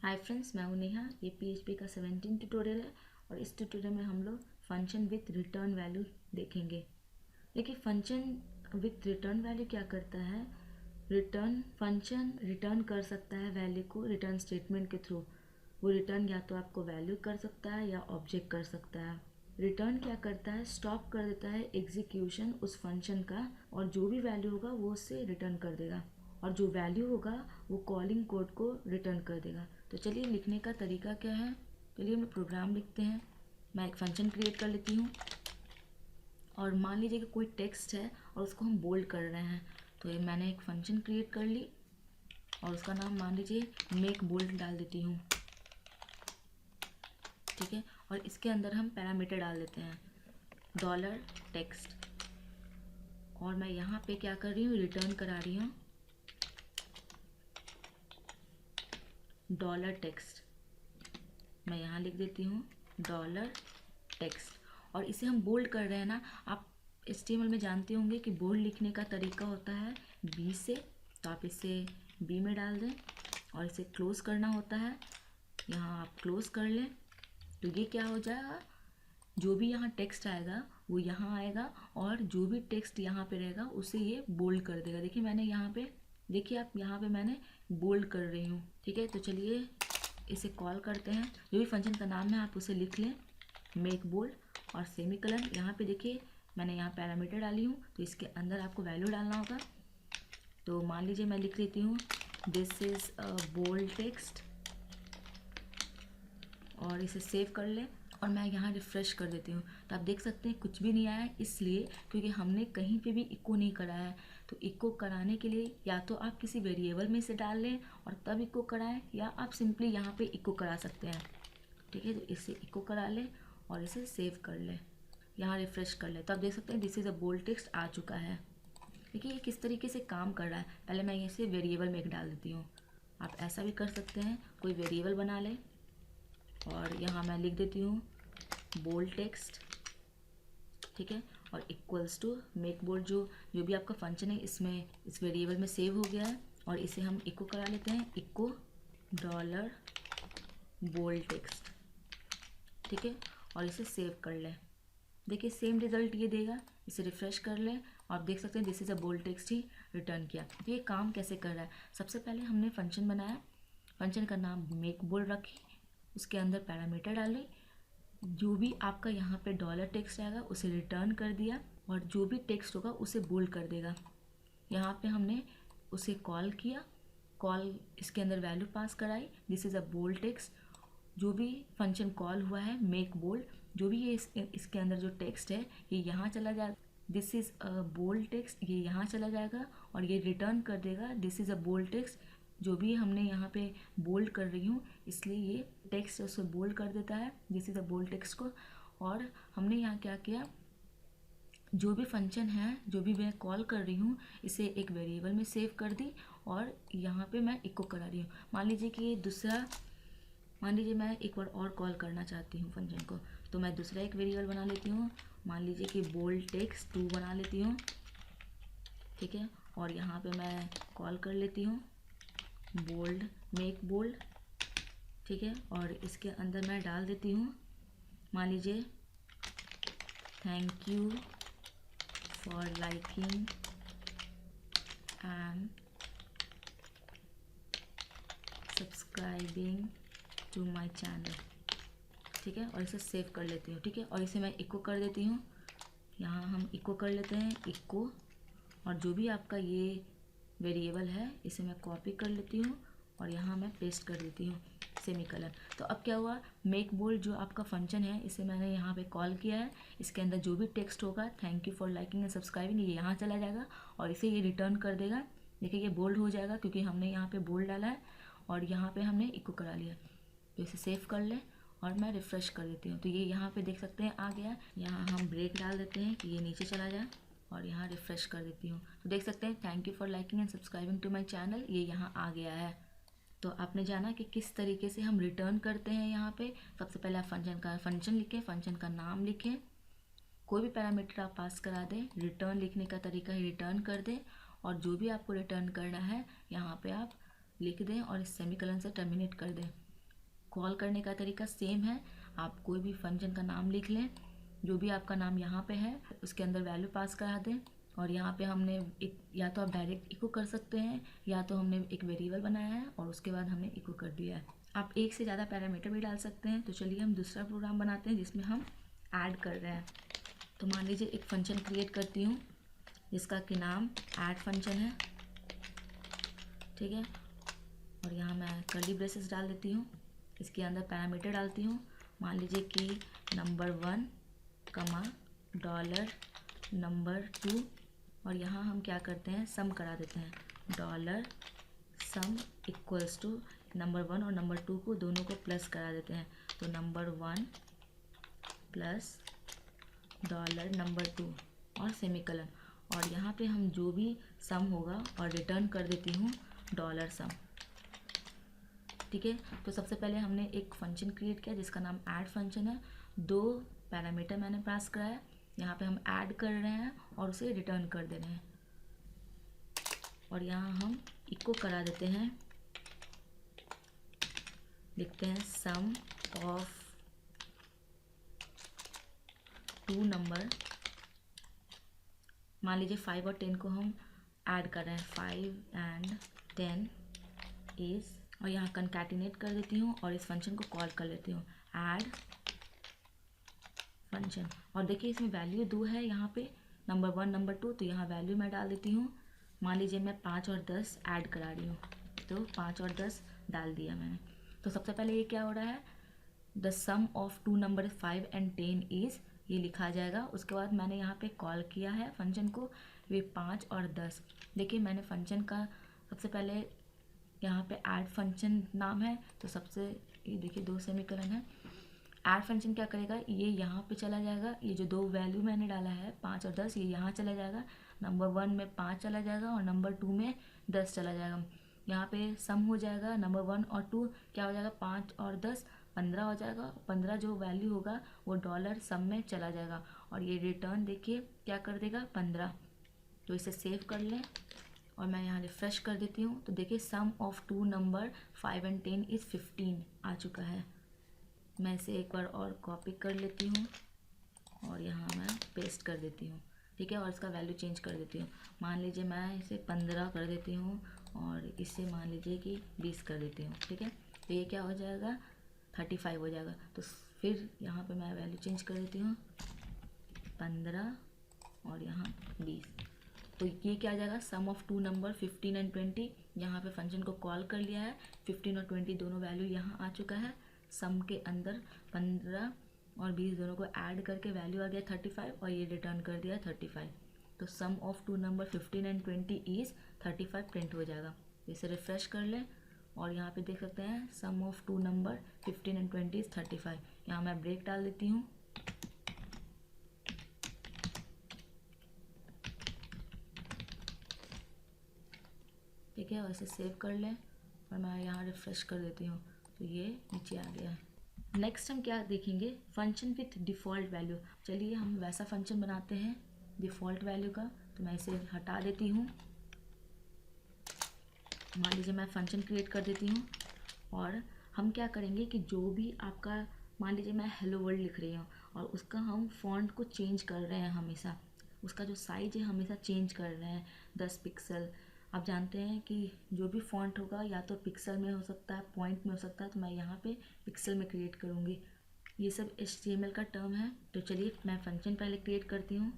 Hi friends, मैं हूं नेहा। ये PHP का 17 ट्यूटोरियल है और इस ट्यूटोरियल में हम लोग फंक्शन विथ रिटर्न वैल्यू देखेंगे। देखिए, फंक्शन विथ रिटर्न वैल्यू क्या करता है। रिटर्न फंक्शन रिटर्न कर सकता है वैल्यू को रिटर्न स्टेटमेंट के थ्रू। वो रिटर्न या तो आपको वैल्यू कर सकता है या ऑब्जेक्ट कर सकता है। रिटर्न क्या करता है, स्टॉप कर देता है एग्जीक्यूशन उस फंक्शन का, और जो भी वैल्यू होगा वो उससे रिटर्न कर देगा, और जो वैल्यू होगा वो कॉलिंग कोड को रिटर्न कर देगा। तो चलिए, लिखने का तरीका क्या है। चलिए हम प्रोग्राम लिखते हैं। मैं एक फंक्शन क्रिएट कर लेती हूँ, और मान लीजिए कि कोई टेक्स्ट है और उसको हम बोल्ड कर रहे हैं। तो ये मैंने एक फंक्शन क्रिएट कर ली और उसका नाम मान लीजिए मेक बोल्ड डाल देती हूँ। ठीक है, और इसके अंदर हम पैरामीटर डाल देते हैं डॉलर टेक्स्ट, और मैं यहाँ पे क्या कर रही हूँ, रिटर्न करा रही हूँ डॉलर टेक्स्ट। मैं यहाँ लिख देती हूँ डॉलर टेक्स्ट, और इसे हम बोल्ड कर रहे हैं ना। आप HTML में जानते होंगे कि बोल्ड लिखने का तरीका होता है B से, तो आप इसे B में डाल दें, और इसे क्लोज करना होता है। यहाँ आप क्लोज कर लें, तो ये क्या हो जाएगा, जो भी यहाँ टेक्स्ट आएगा वो यहाँ आएगा, और जो भी टेक्स्ट यहाँ पे रहेगा उसे ये बोल्ड कर देगा। देखिए मैंने यहाँ पे, देखिए आप यहाँ पे मैंने बोल्ड कर रही हूँ। ठीक है, तो चलिए इसे कॉल करते हैं। जो भी फंक्शन का नाम है आप उसे लिख लें, मेक बोल्ड और सेमीकोलन। यहाँ पे देखिए मैंने यहाँ पैरामीटर डाली हूँ, तो इसके अंदर आपको वैल्यू डालना होगा। तो मान लीजिए मैं लिख देती हूँ this is a bold text, और इसे सेव कर लें, और मैं यहाँ रिफ़्रेश कर देती हूँ। तो आप देख सकते हैं कुछ भी नहीं आया है, इसलिए क्योंकि हमने कहीं पे भी इको नहीं कराया है। तो इको कराने के लिए या तो आप किसी वेरिएबल में से डाल लें और तब इको कराएं, या आप सिंपली यहाँ पे इको करा सकते हैं। ठीक है, तो इसे इको करा लें और इसे सेव कर लें, यहाँ रिफ़्रेश कर लें। तो आप देख सकते हैं this is a bold text आ चुका है। देखिए ये किस तरीके से काम कर रहा है। पहले मैं इसे वेरिएबल में डाल देती हूँ। आप ऐसा भी कर सकते हैं, कोई वेरिएबल बना लें, और यहाँ मैं लिख देती हूँ बोल्ड टेक्स्ट। ठीक है, और इक्वल्स टू मेक बोल्ड, जो भी आपका फंक्शन है इसमें इस वेरिएबल में सेव हो गया है, और इसे हम इको करा लेते हैं, इको डॉलर बोल्ड टेक्स्ट। ठीक है, और इसे सेव कर लें। देखिए सेम रिजल्ट ये देगा। इसे रिफ़्रेश कर लें और देख सकते हैं this is a bold text ही रिटर्न किया। तो ये काम कैसे कर रहा है, सबसे पहले हमने फंक्शन बनाया, फंक्शन का नाम मेक बोल्ड रखी, उसके अंदर पैरामीटर डाले, जो भी आपका यहाँ पे डॉलर टेक्स्ट आएगा उसे रिटर्न कर दिया, और जो भी टेक्स्ट होगा उसे बोल्ड कर देगा। यहाँ पे हमने उसे कॉल किया, कॉल इसके अंदर वैल्यू पास कराई, this is a bold text. जो भी फंक्शन कॉल हुआ है मेक बोल्ड, जो भी ये इसके अंदर जो टेक्स्ट है ये यहाँ चला जाएगा, this is a bold text, ये यहाँ चला जाएगा, और ये रिटर्न कर देगा this is a bold text. जो भी हमने यहाँ पे बोल्ड कर रही हूँ इसलिए ये टेक्स्ट उसे बोल्ड कर देता है this is a bold text को। और हमने यहाँ क्या किया, जो भी फंक्शन है, जो भी मैं कॉल कर रही हूँ इसे एक वेरिएबल में सेव कर दी, और यहाँ पे मैं इको करा रही हूँ। मान लीजिए कि ये दूसरा, मान लीजिए मैं एक बार और कॉल करना चाहती हूँ फंक्शन को, तो मैं दूसरा एक वेरिएबल बना लेती हूँ, मान लीजिए कि बोल्ड टेक्स्ट 2 बना लेती हूँ। ठीक है, और यहाँ पे मैं कॉल कर लेती हूँ बोल्ड मेक बोल्ड। ठीक है, और इसके अंदर मैं डाल देती हूँ, मान लीजिए thank you for liking and subscribing to my channel. ठीक है, और इसे सेव कर लेती हूँ। ठीक है, और इसे मैं इको कर देती हूँ, यहाँ हम इको कर लेते हैं इको, और जो भी आपका ये वेरिएबल है इसे मैं कॉपी कर लेती हूँ और यहाँ मैं पेस्ट कर देती हूँ सेमीकोलन। तो अब क्या हुआ, मेक बोल्ड जो आपका फंक्शन है इसे मैंने यहाँ पे कॉल किया है, इसके अंदर जो भी टेक्स्ट होगा thank you for liking and subscribing ये यहाँ चला जाएगा, और इसे ये रिटर्न कर देगा। देखिए ये बोल्ड हो जाएगा क्योंकि हमने यहाँ पे बोल्ड डाला है, और यहाँ पे हमने इको करा लिया। तो इसे सेव कर लें और मैं रिफ़्रेश कर देती हूँ, तो ये यहाँ पे देख सकते हैं आ गया। यहाँ हम ब्रेक डाल देते हैं कि ये नीचे चला जाए, और यहाँ रिफ़्रेश कर देती हूँ, तो देख सकते हैं thank you for liking and subscribing to my channel ये यहाँ आ गया है। तो आपने जाना कि किस तरीके से हम रिटर्न करते हैं। यहाँ पे सबसे पहले आप फंक्शन लिखें, फंक्शन का नाम लिखें, कोई भी पैरामीटर आप पास करा दें, रिटर्न लिखने का तरीका ही रिटर्न कर दें, और जो भी आपको रिटर्न करना है यहाँ पे आप लिख दें और इस सेमीकोलन से टर्मिनेट कर दें। कॉल करने का तरीका सेम है। आप कोई भी फंक्शन का नाम लिख लें, जो भी आपका नाम यहाँ पे है उसके अंदर वैल्यू पास करा दें। और यहाँ पे हमने एक, या तो आप डायरेक्ट इको कर सकते हैं या तो हमने एक वेरिएबल बनाया है और उसके बाद हमने इको कर दिया है। आप एक से ज़्यादा पैरामीटर भी डाल सकते हैं। तो चलिए हम दूसरा प्रोग्राम बनाते हैं जिसमें हम ऐड कर रहे हैं। तो मान लीजिए एक फंक्शन क्रिएट करती हूँ जिसका कि नाम ऐड फंक्शन है, ठीक है। और यहाँ मैं कर्ली ब्रेसेस डाल देती हूँ, इसके अंदर पैरामीटर डालती हूँ। मान लीजिए कि नंबर 1 कमा डॉलर नंबर 2, और यहाँ हम क्या करते हैं, सम करा देते हैं। Dollar sum equals to number 1 और नंबर 2 को दोनों को प्लस करा देते हैं। तो नंबर 1 प्लस डॉलर नंबर 2 और सेमीकलन। और यहाँ पे हम जो भी सम होगा और रिटर्न कर देती हूँ डॉलर सम, ठीक है। तो सबसे पहले हमने एक फंक्शन क्रिएट किया जिसका नाम ऐड फंक्शन है। 2 पैरामीटर मैंने पास कराया, यहाँ पे हम ऐड कर रहे हैं और उसे रिटर्न कर दे रहे हैं। और यहाँ हम इको करा देते हैं, लिखते हैं सम ऑफ 2 नंबर। मान लीजिए 5 और 10 को हम ऐड कर रहे हैं, 5 and 10 इज, और यहाँ कंकैटिनेट कर देती हूँ और इस फंक्शन को कॉल कर लेती हूँ ऐड फंक्शन। और देखिए इसमें वैल्यू 2 है, यहाँ पे नंबर 1 नंबर 2, तो यहाँ वैल्यू मैं डाल देती हूँ। मान लीजिए मैं 5 और 10 ऐड करा रही हूँ, तो 5 और 10 डाल दिया मैंने। तो सबसे पहले ये क्या हो रहा है, the sum of 2 number 5 and 10 is, ये लिखा जाएगा। उसके बाद मैंने यहाँ पे कॉल किया है फंक्शन को, वे 5 और 10। देखिए मैंने फंक्शन का सबसे पहले यहाँ पे ऐड फंक्शन नाम है, तो सबसे ये देखिए 2 सेमीकोलन है। ऐड फंक्शन क्या करेगा, ये यहाँ पे चला जाएगा, ये जो 2 वैल्यू मैंने डाला है 5 और 10, ये यहाँ चला जाएगा। नंबर 1 में 5 चला जाएगा और नंबर 2 में 10 चला जाएगा। यहाँ पे सम हो जाएगा, नंबर 1 और 2 क्या हो जाएगा, 5 और 10 15 हो जाएगा। 15 जो वैल्यू होगा वो डॉलर सम में चला जाएगा और ये रिटर्न देखिए क्या कर देगा, 15। तो इसे सेव कर लें और मैं यहाँ रिफ्रेश कर देती हूँ। तो देखिए सम ऑफ 2 नंबर 5 and 10 इज़ 15 आ चुका है। मैं इसे एक बार और कॉपी कर लेती हूँ और यहाँ मैं पेस्ट कर देती हूँ, ठीक है। और इसका वैल्यू चेंज कर देती हूँ। मान लीजिए मैं इसे 15 कर देती हूँ और इसे मान लीजिए कि 20 कर देती हूँ, ठीक है। तो ये क्या हो जाएगा, 35 हो जाएगा। तो फिर यहाँ पे मैं वैल्यू चेंज कर देती हूँ 15 और यहाँ 20। तो ये क्या आ जाएगा, सम ऑफ 2 नंबर 15 and 20। यहाँ पे फंक्शन को कॉल कर लिया है, 15 और 20 दोनों वैल्यू यहाँ आ चुका है। सम के अंदर 15 और 20 दोनों को ऐड करके वैल्यू आ गया 35 और ये रिटर्न कर दिया 35। तो sum of 2 number 15 and 20 is 35 print हो जाएगा। इसे रिफ्रेश कर लें और यहाँ पे देख सकते हैं सम ऑफ 2 नंबर 15 and 20 इज़ 35। यहाँ मैं ब्रेक डाल देती हूँ, ठीक है। और इसे सेव कर लें और मैं यहाँ रिफ्रेश कर देती हूँ, तो ये नीचे आ गया है। नेक्स्ट हम क्या देखेंगे, फंक्शन विथ डिफ़ॉल्ट वैल्यू। चलिए हम वैसा फंक्शन बनाते हैं डिफ़ॉल्ट वैल्यू का। तो मैं इसे हटा देती हूँ। मान लीजिए मैं फंक्शन क्रिएट कर देती हूँ और हम क्या करेंगे कि जो भी आपका, मान लीजिए मैं हेलो वर्ल्ड लिख रही हूँ और उसका हम फॉन्ट को चेंज कर रहे हैं, हमेशा उसका जो साइज है हमेशा चेंज कर रहे हैं 10 पिक्सल। आप जानते हैं कि जो भी फॉन्ट होगा या तो पिक्सल में हो सकता है, पॉइंट में हो सकता है, तो मैं यहाँ पे पिक्सल में क्रिएट करूँगी। ये सब HTML का टर्म है। तो चलिए मैं फंक्शन पहले क्रिएट करती हूँ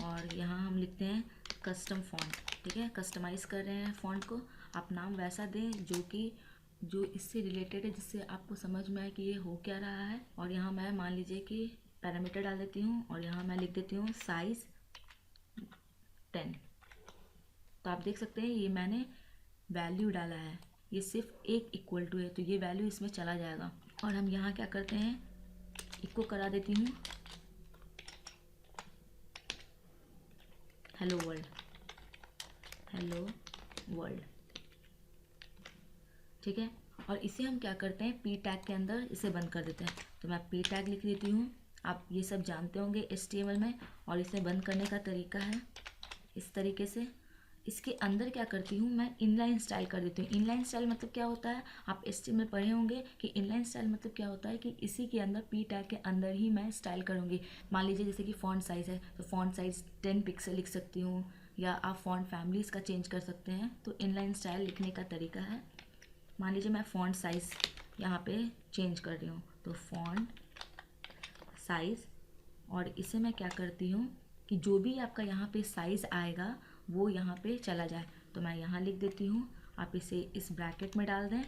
और यहाँ हम लिखते हैं कस्टम फॉन्ट, ठीक है। कस्टमाइज़ कर रहे हैं फॉन्ट को। आप नाम वैसा दें जो इससे रिलेटेड है, जिससे आपको समझ में आए कि ये हो क्या रहा है। और यहाँ मैं मान लीजिए कि पैरामीटर डाल देती हूँ और यहाँ मैं लिख देती हूँ साइज़ 10। तो आप देख सकते हैं ये मैंने वैल्यू डाला है, ये सिर्फ एक इक्वल टू है, तो ये वैल्यू इसमें चला जाएगा। और हम यहाँ क्या करते हैं, इको करा देती हूँ हेलो वर्ल्ड, हेलो वर्ल्ड, ठीक है। और इसे हम क्या करते हैं, पी टैग के अंदर इसे बंद कर देते हैं। तो मैं पी टैग लिख देती हूँ। आप ये सब जानते होंगे HTML में। और इसे बंद करने का तरीका है इस तरीके से, इसके अंदर क्या करती हूँ मैं, इनलाइन स्टाइल कर देती हूँ। इनलाइन स्टाइल मतलब क्या होता है, आप HTML में पढ़े होंगे कि इनलाइन स्टाइल मतलब क्या होता है कि इसी के अंदर p टैग के अंदर ही मैं स्टाइल करूँगी। मान लीजिए जैसे कि फॉन्ट साइज़ है तो फॉन्ट साइज़ 10 पिक्सल लिख सकती हूँ, या आप फॉन्ट फैमिलीज़ का चेंज कर सकते हैं। तो इनलाइन स्टाइल लिखने का तरीका है, मान लीजिए मैं फॉन्ट साइज़ यहाँ पे चेंज कर रही हूँ, तो फॉन्ट साइज़, और इसे मैं क्या करती हूँ कि जो भी आपका यहाँ पे साइज़ आएगा वो यहाँ पे चला जाए। तो मैं यहाँ लिख देती हूँ, आप इसे इस ब्रैकेट में डाल दें,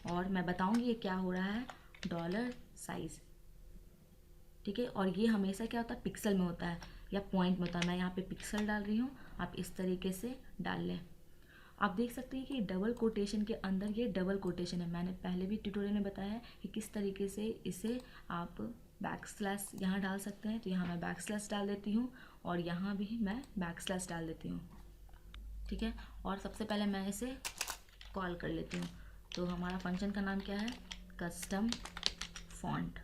और मैं बताऊँगी ये क्या हो रहा है, डॉलर साइज़, ठीक है। और ये हमेशा क्या होता है, पिक्सल में होता है या पॉइंट में होता है। मैं यहाँ पे पिक्सल डाल रही हूँ, आप इस तरीके से डाल लें। आप देख सकते हैं कि डबल कोटेशन के अंदर ये डबल कोटेशन है। मैंने पहले भी ट्यूटोरियल में बताया है कि किस तरीके से इसे आप बैक स्लैश यहाँ डाल सकते हैं। तो यहाँ मैं बैक स्लैश डाल देती हूँ, और यहाँ भी मैं बैक स्लैश डाल देती हूँ, ठीक है। और सबसे पहले मैं इसे कॉल कर लेती हूँ। तो हमारा फंक्शन का नाम क्या है, कस्टम फॉन्ट,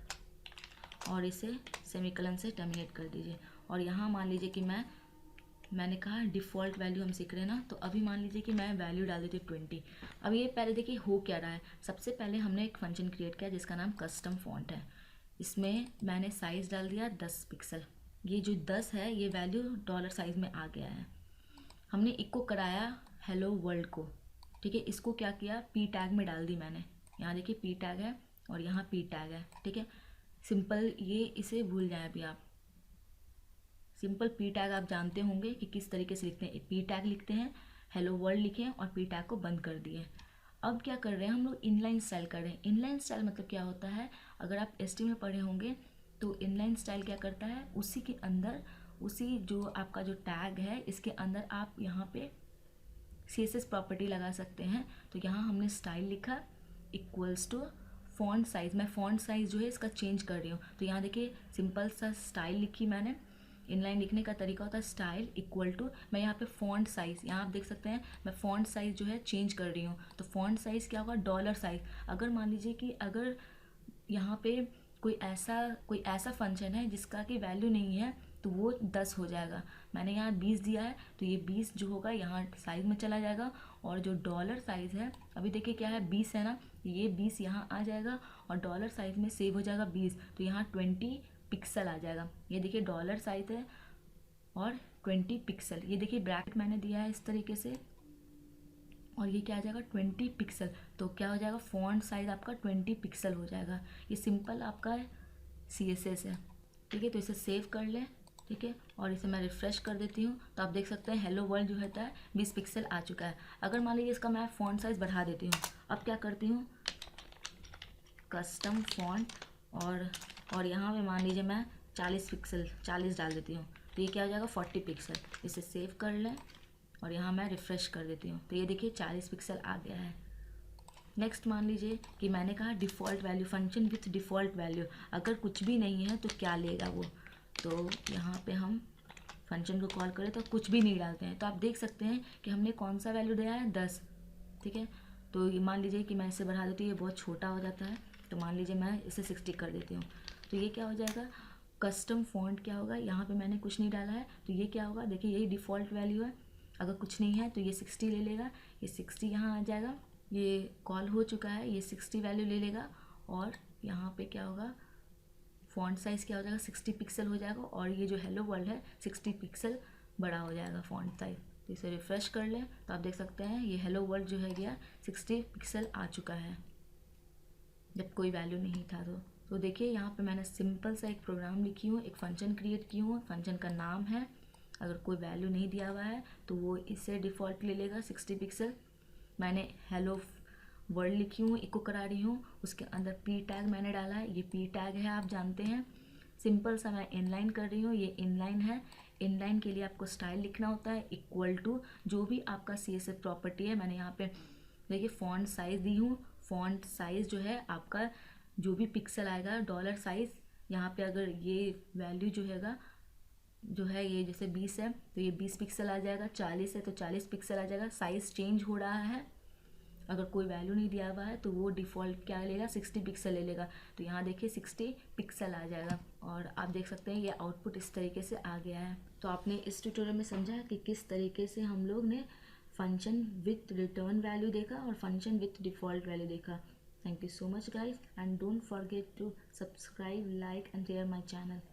और इसे सेमीकोलन से टर्मिनेट कर दीजिए। और यहाँ मान लीजिए कि मैंने कहा डिफ़ॉल्ट वैल्यू हम सीख रहे हैं ना, तो अभी मान लीजिए कि मैं वैल्यू डाल देती हूँ 20। अब ये पहले देखिए हो क्या रहा है, सबसे पहले हमने एक फंक्शन क्रिएट किया जिसका नाम कस्टम फॉन्ट है। इसमें मैंने साइज़ डाल दिया 10 पिक्सल, ये जो 10 है ये वैल्यू डॉलर साइज़ में आ गया है। हमने इको कराया हेलो वर्ल्ड को, ठीक है। इसको क्या किया, p टैग में डाल दी मैंने, यहाँ देखिए p टैग है और यहाँ p टैग है, ठीक है। सिंपल, ये इसे भूल जाएं अभी आप, सिंपल p टैग आप जानते होंगे कि किस तरीके से लिखते हैं। p टैग लिखते हैं, हेलो वर्ल्ड लिखे और p टैग को बंद कर दिए। अब क्या कर रहे हैं हम लोग, इनलाइन स्टाइल कर रहे हैं। इनलाइन स्टाइल मतलब क्या होता है, अगर आप HTML में पढ़े होंगे तो इनलाइन स्टाइल क्या करता है, उसी के अंदर, उसी जो आपका जो टैग है इसके अंदर आप यहाँ पे CSS प्रॉपर्टी लगा सकते हैं। तो यहाँ हमने स्टाइल लिखा इक्वल्स टू फॉन्ट साइज़, मैं फॉन्ट साइज़ जो है इसका चेंज कर रही हूँ। तो यहाँ देखिए सिंपल सा स्टाइल लिखी मैंने। इनलाइन लिखने का तरीका होता है स्टाइल इक्वल टू, मैं यहाँ पे फॉन्ट साइज़, यहाँ आप देख सकते हैं मैं फॉन्ट साइज़ जो है चेंज कर रही हूँ। तो फॉन्ट साइज़ क्या होगा, डॉलर साइज़। अगर मान लीजिए कि अगर यहाँ पे कोई ऐसा फंक्शन है जिसका कि वैल्यू नहीं है तो वो 10 हो जाएगा। मैंने यहाँ 20 दिया है तो ये 20 जो होगा यहाँ साइज़ में चला जाएगा, और जो डॉलर साइज़ है अभी देखिए क्या है 20 है ना, ये 20 यहाँ आ जाएगा और डॉलर साइज़ में सेव हो जाएगा 20, तो यहाँ 20 पिक्सल आ जाएगा। ये देखिए डॉलर साइज़ है और 20 पिक्सल, ये देखिए ब्रैकेट मैंने दिया है इस तरीके से, और ये क्या आ जाएगा 20 पिक्सल। तो क्या हो जाएगा, फॉन्ट साइज़ आपका 20 पिक्सल हो जाएगा। ये सिंपल आपका CSS है, ठीक है। तो इसे सेव कर लें, ठीक है, और इसे मैं रिफ़्रेश कर देती हूँ। तो आप देख सकते हैं हेलो वर्ल्ड जो होता है 20 पिक्सल आ चुका है। अगर मान लीजिए इसका मैं फ़ॉन्ट साइज़ बढ़ा देती हूँ, अब क्या करती हूँ, कस्टम फॉन्ट, और यहाँ पे मान लीजिए मैं 40 पिक्सल 40 डाल देती हूँ, तो ये क्या हो जाएगा 40 पिक्सल। इसे सेव कर लें और यहाँ मैं रिफ़्रेश कर देती हूँ, तो ये देखिए 40 पिक्सल आ गया है। नेक्स्ट मान लीजिए कि मैंने कहा default value, function with default value, अगर कुछ भी नहीं है तो क्या लेगा वो। तो यहाँ पे हम फंक्शन को कॉल करें तो कुछ भी नहीं डालते हैं, तो आप देख सकते हैं कि हमने कौन सा वैल्यू दिया है 10, ठीक है। तो ये मान लीजिए कि मैं इसे बढ़ा देती हूँ, ये बहुत छोटा हो जाता है, तो मान लीजिए मैं इसे 60 कर देती हूँ। तो ये क्या हो जाएगा, कस्टम फॉन्ट क्या होगा, यहाँ पे मैंने कुछ नहीं डाला है तो ये क्या होगा, देखिए यही डिफ़ॉल्ट वैल्यू है। अगर कुछ नहीं है तो ये 60 ले लेगा, ये 60 यहाँ आ जाएगा, ये कॉल हो चुका है, ये 60 वैल्यू ले लेगा, और यहाँ पे क्या होगा, फ़ॉन्ट साइज़ क्या हो जाएगा 60 पिक्सल हो जाएगा, और ये जो हेलो वर्ल्ड है 60 पिक्सल बड़ा हो जाएगा फ़ॉन्ट साइज़। तो इसे रिफ़्रेश कर लें तो आप देख सकते हैं ये हेलो वर्ल्ड जो है गया 60 पिक्सल आ चुका है, जब कोई वैल्यू नहीं था। तो देखिए यहाँ पे मैंने सिंपल सा एक प्रोग्राम लिखी हूँ, एक फ़ंक्शन क्रिएट की हूँ, फंक्शन का नाम है, अगर कोई वैल्यू नहीं दिया हुआ है तो वो इससे डिफ़ॉल्ट ले लेगा 60 पिक्सल। मैंने हेलो वर्ड लिखी हूँ, इको करा रही हूँ, उसके अंदर p टैग मैंने डाला है, ये p टैग है आप जानते हैं। सिंपल सा मैं इनलाइन कर रही हूँ, ये इनलाइन है। इनलाइन के लिए आपको स्टाइल लिखना होता है इक्वल टू जो भी आपका CSS प्रॉपर्टी है। मैंने यहाँ पे देखिए फॉन्ट साइज़ दी हूँ, फॉन्ट साइज़ जो है आपका जो भी पिक्सल आएगा डॉलर साइज़, यहाँ पे अगर ये वैल्यू जो है ये जैसे 20 है तो ये 20 पिक्सल आ जाएगा, 40 है तो 40 पिक्सल आ जाएगा, साइज़ चेंज हो रहा है। अगर कोई वैल्यू नहीं दिया हुआ है तो वो डिफ़ॉल्ट क्या लेगा, 60 पिक्सल ले लेगा। तो यहाँ देखिए 60 पिक्सल आ जाएगा और आप देख सकते हैं ये आउटपुट इस तरीके से आ गया है। तो आपने इस ट्यूटोरियल में समझा कि किस तरीके से हम लोग ने फंक्शन विथ रिटर्न वैल्यू देखा और फंक्शन विथ डिफ़ॉल्ट वैल्यू देखा। Thank you so much guys, and don't forget to subscribe, like and share my channel.